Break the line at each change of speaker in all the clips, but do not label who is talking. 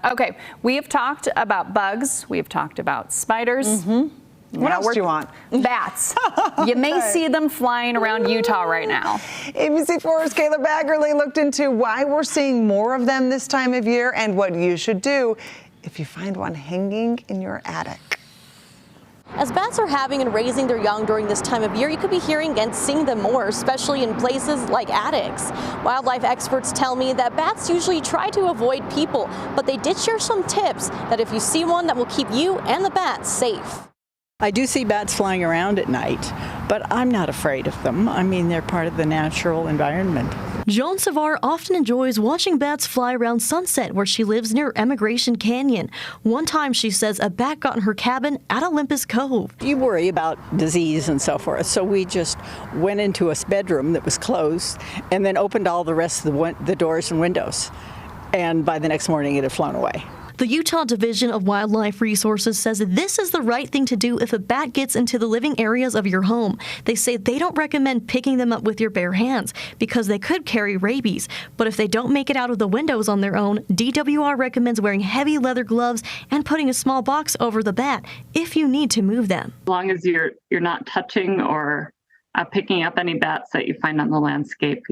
Okay, we have talked about bugs. We have talked about spiders.
What else do you want?
Bats. You may see them flying around Utah right now.
ABC4's Kayla Baggerly looked into why we're seeing more of them this time of year and what you should do if you find one hanging in your attic.
As bats are having and raising their young during this time of year, you could be hearing and seeing them more, especially in places like attics. Wildlife experts tell me that bats usually try to avoid people, but they did share some tips that if you see one, that will keep you and the bats safe.
I do see bats flying around at night, but I'm not afraid of them. I mean, they're part of the natural environment.
Joan Savar often enjoys watching bats fly around Sunset, where she lives near Emigration Canyon. One time, she says, a bat got in her cabin at Olympus Cove.
You worry about disease and so forth, so we just went into a bedroom that was closed and then opened all the rest of the doors and windows. And by the next morning, it had flown away.
The Utah Division of Wildlife Resources says this is the right thing to do if a bat gets into the living areas of your home. They say they don't recommend picking them up with your bare hands because they could carry rabies. But if they don't make it out of the windows on their own, DWR recommends wearing heavy leather gloves and putting a small box over the bat if you need to move them.
As long as you're not touching or picking up any bats that you find on the landscape,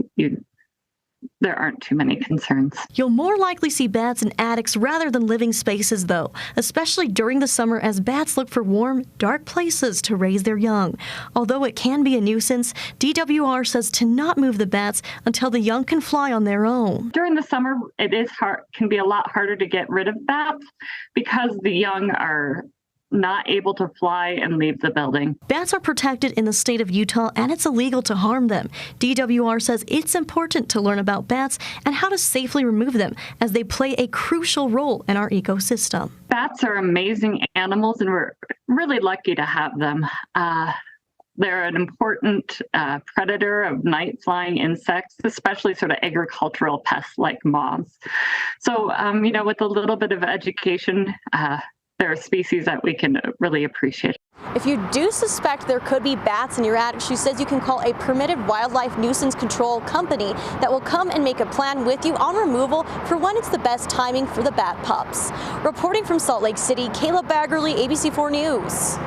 there aren't too many concerns.
You'll more likely see bats in attics rather than living spaces, though, especially during the summer as bats look for warm, dark places to raise their young. Although it can be a nuisance, DWR says to not move the bats until the young can fly on their own.
During the summer, can be a lot harder to get rid of bats because the young are not able to fly and leave the building.
Bats are protected in the state of Utah, and it's illegal to harm them. DWR says it's important to learn about bats and how to safely remove them, as they play a crucial role in our ecosystem.
Bats are amazing animals, and we're really lucky to have them. They're an important predator of night-flying insects, especially sort of agricultural pests like moths. So, with a little bit of education, they're a species that we can really appreciate.
If you do suspect there could be bats in your attic, she says you can call a permitted wildlife nuisance control company that will come and make a plan with you on removal for when it's the best timing for the bat pups. Reporting from Salt Lake City, Kayla Baggerly, ABC4 News.